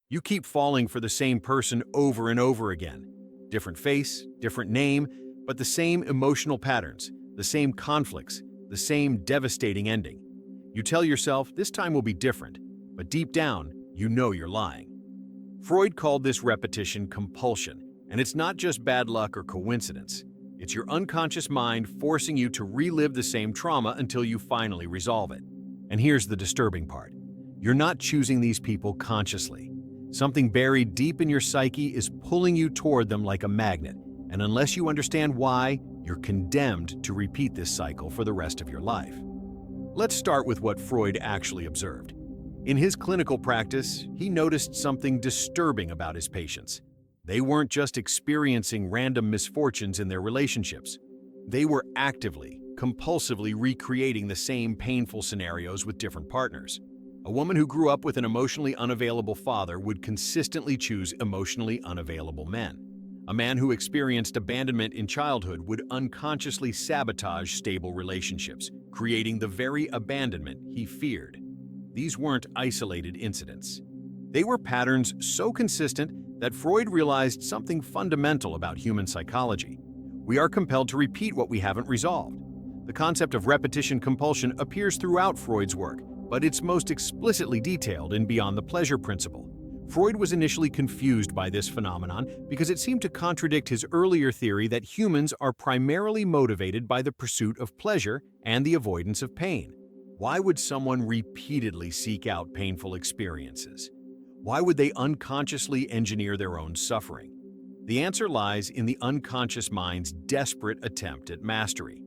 You keep falling for the same person over and over again. Different face, different name, but the same emotional patterns, the same conflicts, the same devastating ending. You tell yourself this time will be different, but deep down, you know you're lying. Freud called this repetition compulsion, and it's not just bad luck or coincidence. It's your unconscious mind forcing you to relive the same trauma until you finally resolve it. And here's the disturbing part. You're not choosing these people consciously. Something buried deep in your psyche is pulling you toward them like a magnet, and unless you understand why, you're condemned to repeat this cycle for the rest of your life. Let's start with what Freud actually observed. In his clinical practice, he noticed something disturbing about his patients. They weren't just experiencing random misfortunes in their relationships. They were actively, compulsively recreating the same painful scenarios with different partners. A woman who grew up with an emotionally unavailable father would consistently choose emotionally unavailable men. A man who experienced abandonment in childhood would unconsciously sabotage stable relationships, creating the very abandonment he feared. These weren't isolated incidents. They were patterns so consistent that Freud realized something fundamental about human psychology. We are compelled to repeat what we haven't resolved. The concept of repetition compulsion appears throughout Freud's work, but it's most explicitly detailed in Beyond the Pleasure Principle. Freud was initially confused by this phenomenon because it seemed to contradict his earlier theory that humans are primarily motivated by the pursuit of pleasure and the avoidance of pain. Why would someone repeatedly seek out painful experiences? Why would they unconsciously engineer their own suffering? The answer lies in the unconscious mind's desperate attempt at mastery.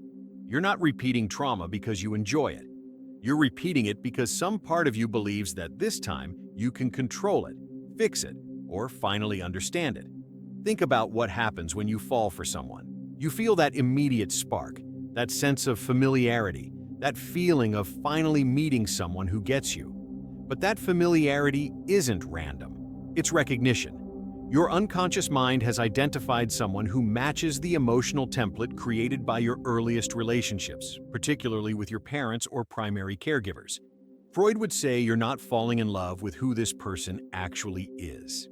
You're not repeating trauma because you enjoy it. You're repeating it because some part of you believes that this time you can control it, fix it, or finally understand it. Think about what happens when you fall for someone. You feel that immediate spark, that sense of familiarity, that feeling of finally meeting someone who gets you. But that familiarity isn't random. It's recognition. Your unconscious mind has identified someone who matches the emotional template created by your earliest relationships, particularly with your parents or primary caregivers. Freud would say you're not falling in love with who this person actually is.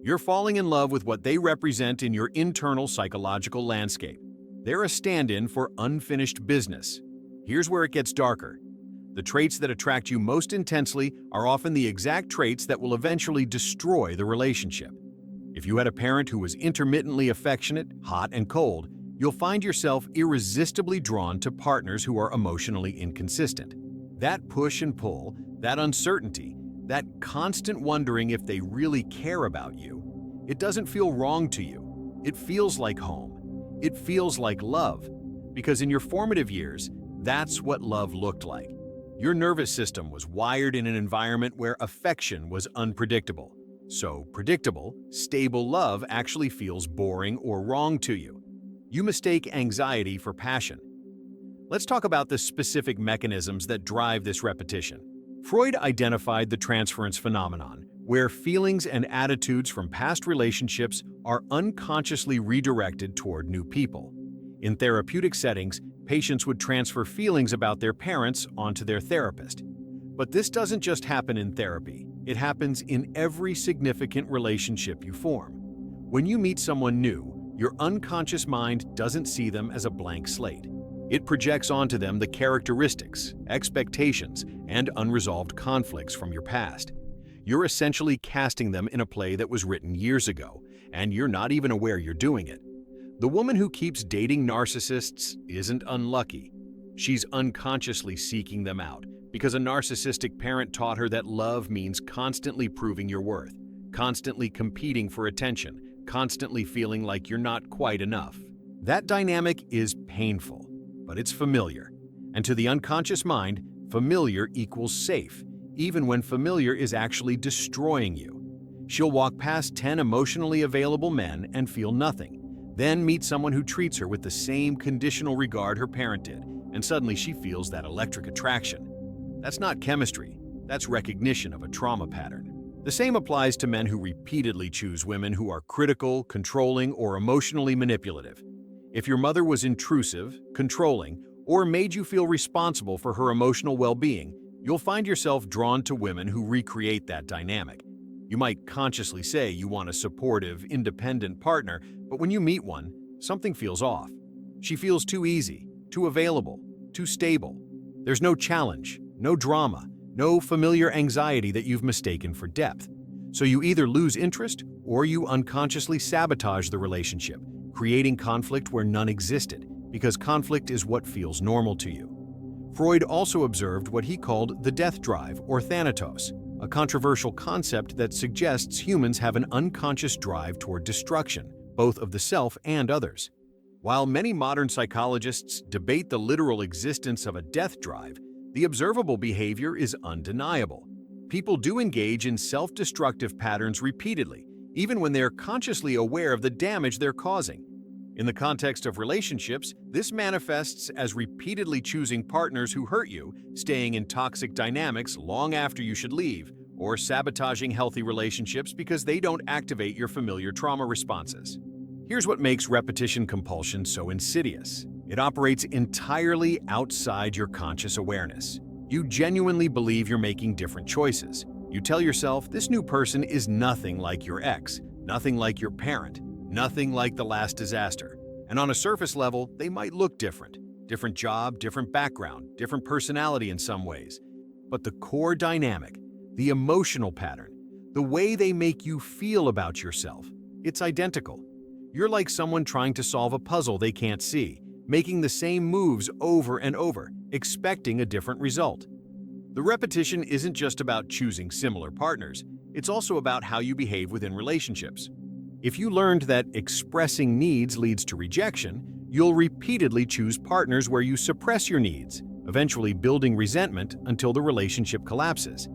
You're falling in love with what they represent in your internal psychological landscape. They're a stand-in for unfinished business. Here's where it gets darker. The traits that attract you most intensely are often the exact traits that will eventually destroy the relationship. If you had a parent who was intermittently affectionate, hot, and cold, you'll find yourself irresistibly drawn to partners who are emotionally inconsistent. That push and pull, that uncertainty, that constant wondering if they really care about you, it doesn't feel wrong to you. It feels like home. It feels like love. Because in your formative years, that's what love looked like. Your nervous system was wired in an environment where affection was unpredictable. So predictable, stable love actually feels boring or wrong to you. You mistake anxiety for passion. Let's talk about the specific mechanisms that drive this repetition. Freud identified the transference phenomenon, where feelings and attitudes from past relationships are unconsciously redirected toward new people. In therapeutic settings, patients would transfer feelings about their parents onto their therapist. But this doesn't just happen in therapy. It happens in every significant relationship you form. When you meet someone new, your unconscious mind doesn't see them as a blank slate. It projects onto them the characteristics, expectations, and unresolved conflicts from your past. You're essentially casting them in a play that was written years ago, and you're not even aware you're doing it. The woman who keeps dating narcissists isn't unlucky. She's unconsciously seeking them out, because a narcissistic parent taught her that love means constantly proving your worth, constantly competing for attention, constantly feeling like you're not quite enough. That dynamic is painful, but it's familiar. And to the unconscious mind, familiar equals safe, even when familiar is actually destroying you. She'll walk past 10 emotionally available men and feel nothing, then meet someone who treats her with the same conditional regard her parent did, and suddenly she feels that electric attraction. That's not chemistry, that's recognition of a trauma pattern. The same applies to men who repeatedly choose women who are critical, controlling, or emotionally manipulative. If your mother was intrusive, controlling, or made you feel responsible for her emotional well-being, you'll find yourself drawn to women who recreate that dynamic. You might consciously say you want a supportive, independent partner, but when you meet one, something feels off. She feels too easy, too available, too stable. There's no challenge, no drama, no familiar anxiety that you've mistaken for depth. So you either lose interest or you unconsciously sabotage the relationship, creating conflict where none existed, because conflict is what feels normal to you. Freud also observed what he called the death drive, or thanatos, a controversial concept that suggests humans have an unconscious drive toward destruction, both of the self and others. While many modern psychologists debate the literal existence of a death drive, the observable behavior is undeniable. People do engage in self-destructive patterns repeatedly, even when they're consciously aware of the damage they're causing. In the context of relationships, this manifests as repeatedly choosing partners who hurt you, staying in toxic dynamics long after you should leave, or sabotaging healthy relationships because they don't activate your familiar trauma responses. Here's what makes repetition compulsion so insidious. It operates entirely outside your conscious awareness. You genuinely believe you're making different choices. You tell yourself this new person is nothing like your ex, nothing like your parent, nothing like the last disaster. And on a surface level, they might look different. Different job, different background, different personality in some ways. But the core dynamic, the emotional pattern, the way they make you feel about yourself, it's identical. You're like someone trying to solve a puzzle they can't see, making the same moves over and over, expecting a different result. The repetition isn't just about choosing similar partners, it's also about how you behave within relationships. If you learned that expressing needs leads to rejection, you'll repeatedly choose partners where you suppress your needs, eventually building resentment until the relationship collapses.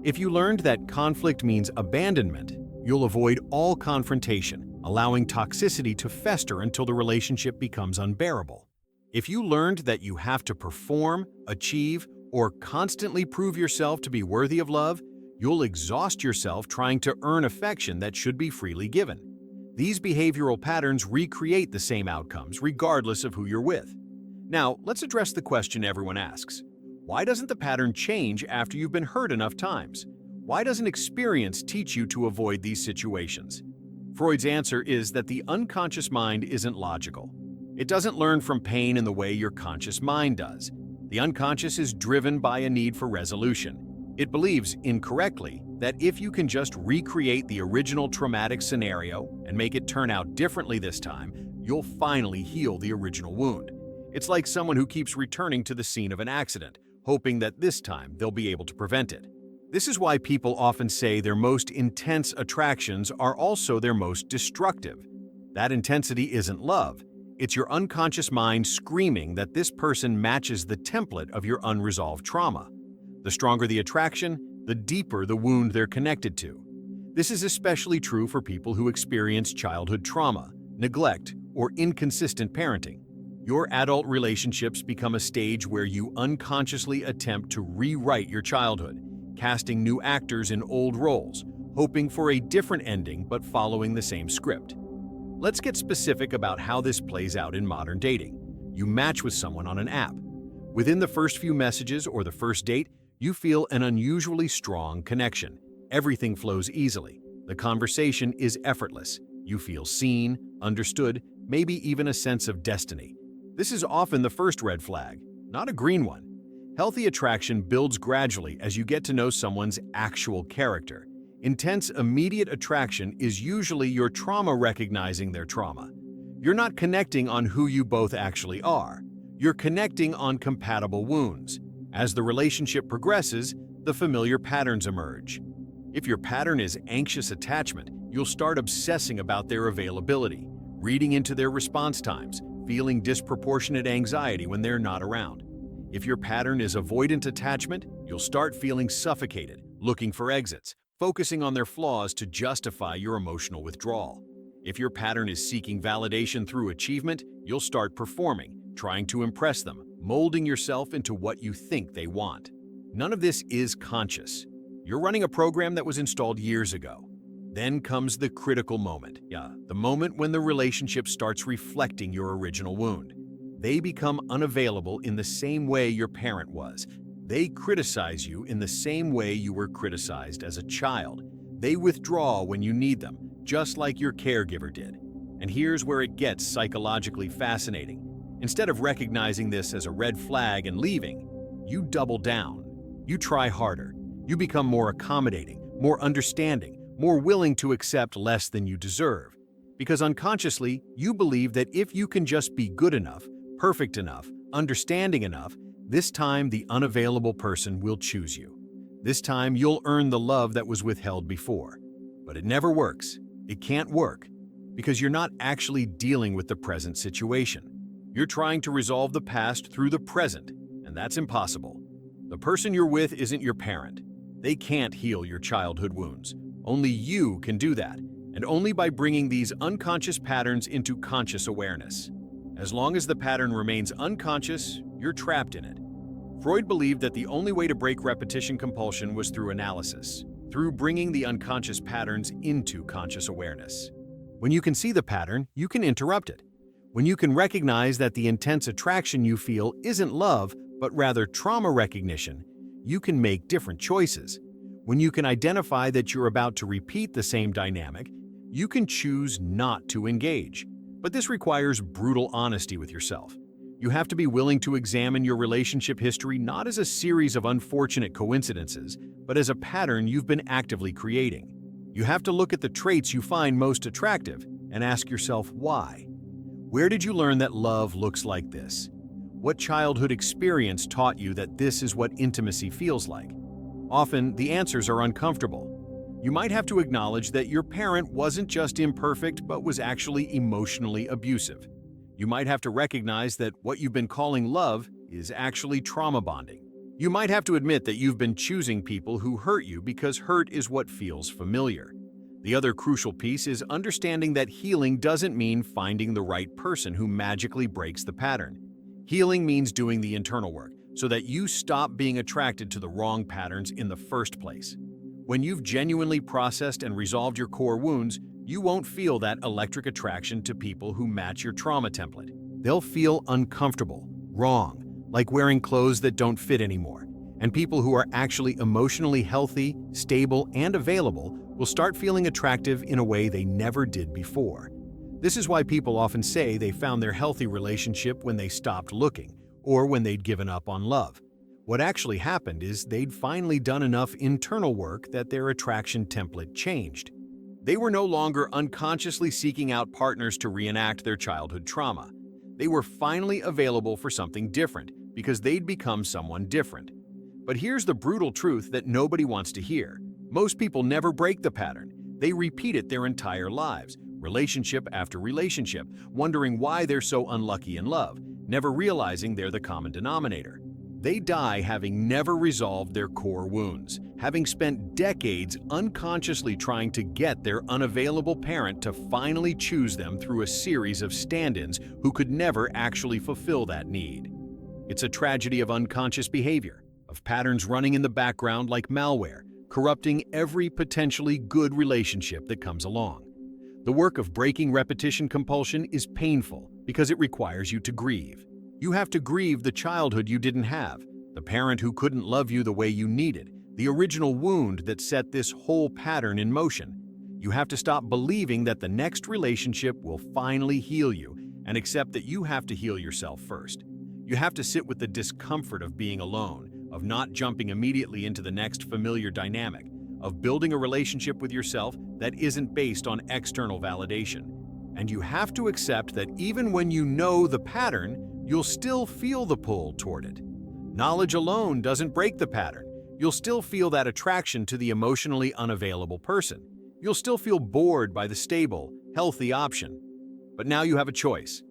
If you learned that conflict means abandonment, you'll avoid all confrontation, allowing toxicity to fester until the relationship becomes unbearable. If you learned that you have to perform, achieve, or constantly prove yourself to be worthy of love, you'll exhaust yourself trying to earn affection that should be freely given. These behavioral patterns recreate the same outcomes regardless of who you're with. Now, let's address the question everyone asks. Why doesn't the pattern change after you've been hurt enough times? Why doesn't experience teach you to avoid these situations? Freud's answer is that the unconscious mind isn't logical. It doesn't learn from pain in the way your conscious mind does. The unconscious is driven by a need for resolution. It believes, incorrectly, that if you can just recreate the original traumatic scenario and make it turn out differently this time, you'll finally heal the original wound. It's like someone who keeps returning to the scene of an accident, hoping that this time they'll be able to prevent it. This is why people often say their most intense attractions are also their most destructive. That intensity isn't love. It's your unconscious mind screaming that this person matches the template of your unresolved trauma. The stronger the attraction, the deeper the wound they're connected to. This is especially true for people who experience childhood trauma, neglect, or inconsistent parenting. Your adult relationships become a stage where you unconsciously attempt to rewrite your childhood, casting new actors in old roles, hoping for a different ending but following the same script. Let's get specific about how this plays out in modern dating. You match with someone on an app. Within the first few messages or the first date, you feel an unusually strong connection. Everything flows easily. The conversation is effortless. You feel seen, understood, maybe even a sense of destiny. This is often the first red flag, not a green one. Healthy attraction builds gradually as you get to know someone's actual character. Intense, immediate attraction is usually your trauma recognizing their trauma. You're not connecting on who you both actually are. You're connecting on compatible wounds. As the relationship progresses, the familiar patterns emerge. If your pattern is anxious attachment, you'll start obsessing about their availability, reading into their response times, feeling disproportionate anxiety when they're not around. If your pattern is avoidant attachment, you'll start feeling suffocated, looking for exits, focusing on their flaws to justify your emotional withdrawal. If your pattern is seeking validation through achievement, you'll start performing, trying to impress them, molding yourself into what you think they want. None of this is conscious. You're running a program that was installed years ago. Then comes the critical moment. The moment when the relationship starts reflecting your original wound. They become unavailable in the same way your parent was. They criticize you in the same way you were criticized as a child. They withdraw when you need them, just like your caregiver did. And here's where it gets psychologically fascinating. Instead of recognizing this as a red flag and leaving, you double down. You try harder. You become more accommodating, more understanding, more willing to accept less than you deserve. Because unconsciously, you believe that if you can just be good enough, perfect enough, understanding enough, this time the unavailable person will choose you. This time you'll earn the love that was withheld before. But it never works. It can't work because you're not actually dealing with the present situation. You're trying to resolve the past through the present, and that's impossible. The person you're with isn't your parent. They can't heal your childhood wounds. Only you can do that, and only by bringing these unconscious patterns into conscious awareness. As long as the pattern remains unconscious, you're trapped in it. Freud believed that the only way to break repetition compulsion was through analysis, through bringing the unconscious patterns into conscious awareness. When you can see the pattern, you can interrupt it. When you can recognize that the intense attraction you feel isn't love, but rather trauma recognition, you can make different choices. When you can identify that you're about to repeat the same dynamic, you can choose not to engage. But this requires brutal honesty with yourself. You have to be willing to examine your relationship history not as a series of unfortunate coincidences, but as a pattern you've been actively creating. You have to look at the traits you find most attractive and ask yourself why. Where did you learn that love looks like this? What childhood experience taught you that this is what intimacy feels like? Often, the answers are uncomfortable. You might have to acknowledge that your parent wasn't just imperfect, but was actually emotionally abusive. You might have to recognize that what you've been calling love is actually trauma bonding. You might have to admit that you've been choosing people who hurt you because hurt is what feels familiar. The other crucial piece is understanding that healing doesn't mean finding the right person who magically breaks the pattern. Healing means doing the internal work so that you stop being attracted to the wrong patterns in the first place. When you've genuinely processed and resolved your core wounds, you won't feel that electric attraction to people who match your trauma template. They'll feel uncomfortable, wrong, like wearing clothes that don't fit anymore. And people who are actually emotionally healthy, stable, and available will start feeling attractive in a way they never did before. This is why people often say they found their healthy relationship when they stopped looking, or when they'd given up on love. What actually happened is they'd finally done enough internal work that their attraction template changed. They were no longer unconsciously seeking out partners to reenact their childhood trauma. They were finally available for something different because they'd become someone different. But here's the brutal truth that nobody wants to hear. Most people never break the pattern. They repeat it their entire lives, relationship after relationship, wondering why they're so unlucky in love, never realizing they're the common denominator. They die having never resolved their core wounds, having spent decades unconsciously trying to get their unavailable parent to finally choose them through a series of stand-ins who could never actually fulfill that need. It's a tragedy of unconscious behavior, of patterns running in the background like malware, corrupting every potentially good relationship that comes along. The work of breaking repetition compulsion is painful because it requires you to grieve. You have to grieve the childhood you didn't have, the parent who couldn't love you the way you needed, the original wound that set this whole pattern in motion. You have to stop believing that the next relationship will finally heal you and accept that you have to heal yourself first. You have to sit with the discomfort of being alone, of not jumping immediately into the next familiar dynamic, of building a relationship with yourself that isn't based on external validation. And you have to accept that even when you know the pattern, you'll still feel the pull toward it. Knowledge alone doesn't break the pattern. You'll still feel that attraction to the emotionally unavailable person. You'll still feel bored by the stable, healthy option. But now you have a choice.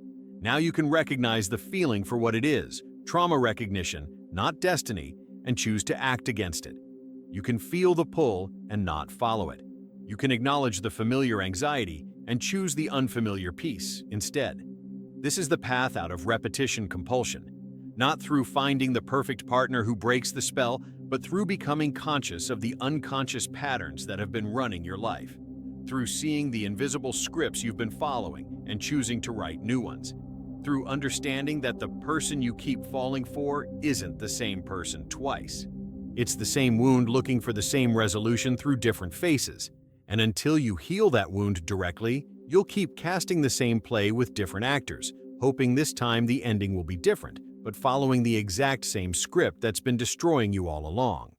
Now you can recognize the feeling for what it is, trauma recognition, not destiny, and choose to act against it. You can feel the pull and not follow it. You can acknowledge the familiar anxiety and choose the unfamiliar peace instead. This is the path out of repetition compulsion, not through finding the perfect partner who breaks the spell, but through becoming conscious of the unconscious patterns that have been running your life, through seeing the invisible scripts you've been following and choosing to write new ones, through understanding that the person you keep falling for isn't the same person twice. It's the same wound looking for the same resolution through different faces. And until you heal that wound directly, you'll keep casting the same play with different actors, hoping this time the ending will be different, but following the exact same script that's been destroying you all along.